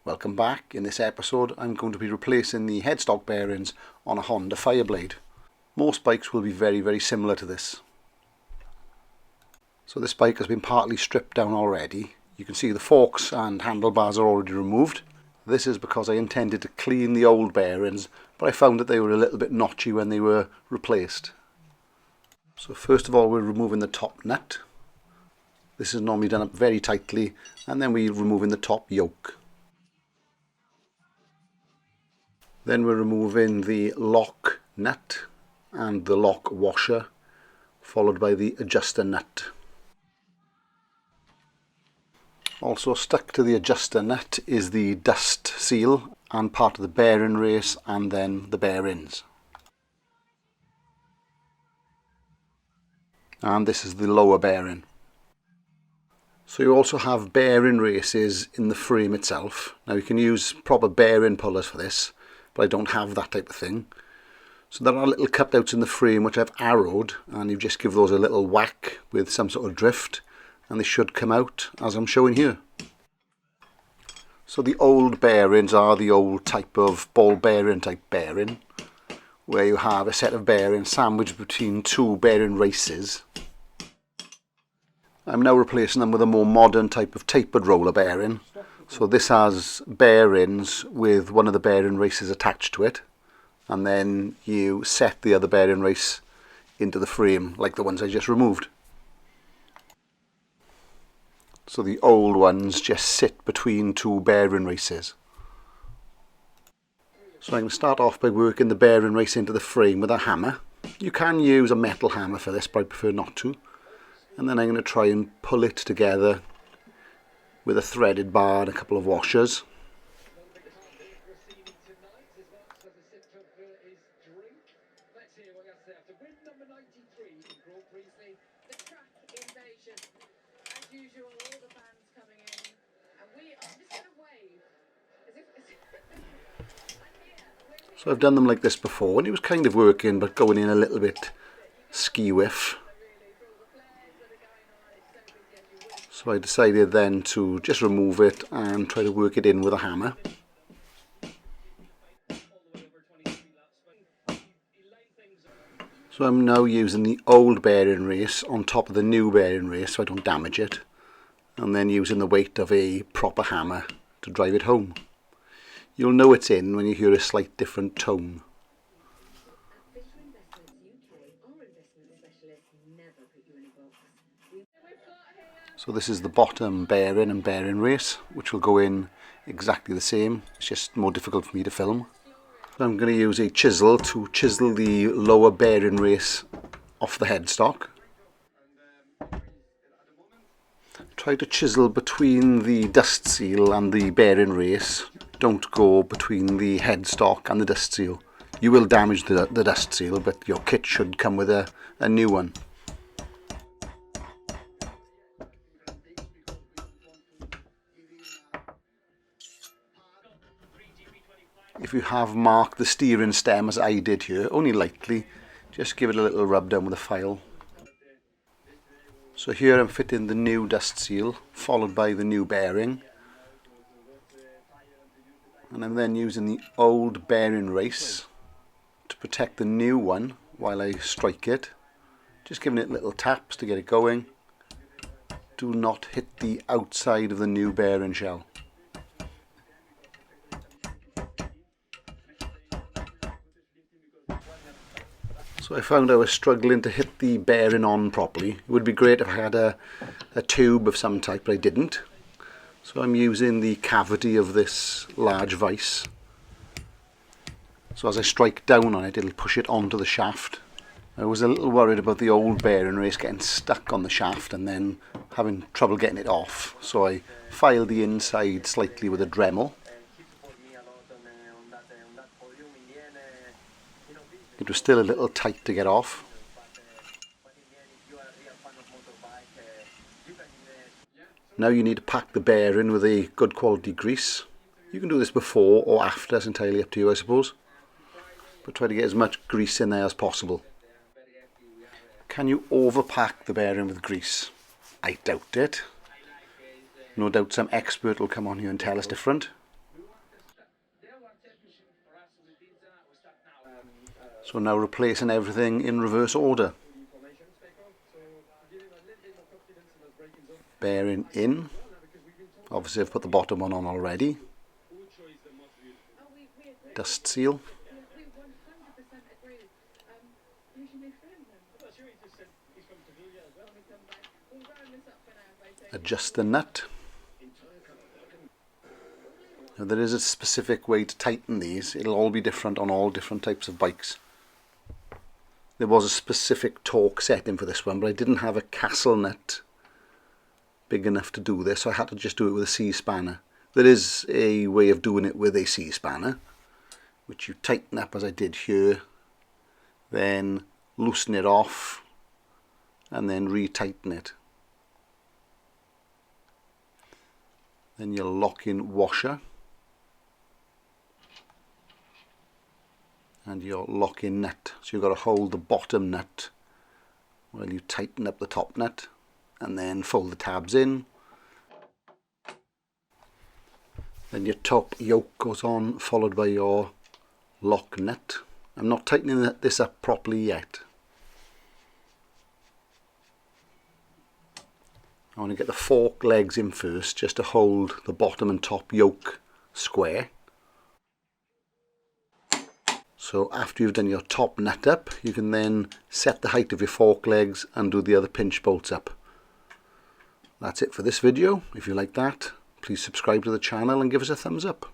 Welcome back. In this episode I'm going to be replacing the headstock bearings on a Honda Fireblade. Most bikes will be very similar to this. So this bike has been partly stripped down already. You can see the forks and handlebars are already removed. This is because I intended to clean the old bearings, but I found that they were a little bit notchy when they were replaced. So first of all we're removing the top nut. This is normally done up very tightly, and then we're removing the top yoke. Then we're removing the lock nut and the lock washer, followed by the adjuster nut. Also stuck to the adjuster nut is the dust seal and part of the bearing race and then the bearings. And this is the lower bearing. So you also have bearing races in the frame itself. Now you can use proper bearing pullers for this, but I don't have that type of thing. So there are little cutouts in the frame which I've arrowed, and you just give those a little whack with some sort of drift and they should come out as I'm showing here. So the old bearings are the old type of ball bearing type bearing, where you have a set of bearings sandwiched between two bearing races. I'm now replacing them with a more modern type of tapered roller bearing. So this has bearings with one of the bearing races attached to it, and then you set the other bearing race into the frame like the ones I just removed. So the old ones just sit between two bearing races. So I'm going to start off by working the bearing race into the frame with a hammer. You can use a metal hammer for this, but I prefer not to. And then I'm going to try and pull it together with a threaded bar and a couple of washers. So I've done them like this before and it was kind of working, but going in a little bit ski-whiff. So I decided then to just remove it and try to work it in with a hammer. So I'm now using the old bearing race on top of the new bearing race so I don't damage it, and then using the weight of a proper hammer to drive it home. You'll know it's in when you hear a slight different tone. So this is the bottom bearing and bearing race, which will go in exactly the same. It's just more difficult for me to film. So I'm going to use a chisel to chisel the lower bearing race off the headstock. Try to chisel between the dust seal and the bearing race. Don't go between the headstock and the dust seal. You will damage the dust seal, but your kit should come with a new one. If you have marked the steering stem as I did here, only lightly, just give it a little rub down with a file. So here I'm fitting the new dust seal, followed by the new bearing. And I'm then using the old bearing race to protect the new one while I strike it. Just giving it little taps to get it going. Do not hit the outside of the new bearing shell. So I found I was struggling to hit the bearing on properly. It would be great if I had a tube of some type, but I didn't. So I'm using the cavity of this large vise. So as I strike down on it, it'll push it onto the shaft. I was a little worried about the old bearing race getting stuck on the shaft and then having trouble getting it off. So I filed the inside slightly with a Dremel. It was still a little tight to get off. Now you need to pack the bearing with a good quality grease. You can do this before or after, it's entirely up to you I suppose. But try to get as much grease in there as possible. Can you overpack the bearing with grease? I doubt it. No doubt some expert will come on here and tell us different. So now replacing everything in reverse order. Bearing in. Obviously I've put the bottom one on already. Dust seal. Adjust the nut. Now there is a specific way to tighten these. It'll all be different on all different types of bikes. There was a specific torque setting for this one, but I didn't have a castle nut big enough to do this, so I had to just do it with a C-spanner. There is a way of doing it with a C-spanner, which you tighten up as I did here, then loosen it off, and then re-tighten it. Then your lock-in washer and your lock-in nut. So you've got to hold the bottom nut while you tighten up the top nut, and then fold the tabs in. Then your top yoke goes on, followed by your lock nut. I'm not tightening this up properly yet. I want to get the fork legs in first, just to hold the bottom and top yoke square. So after you've done your top nut up, you can then set the height of your fork legs and do the other pinch bolts up. That's it for this video. If you like that, please subscribe to the channel and give us a thumbs up.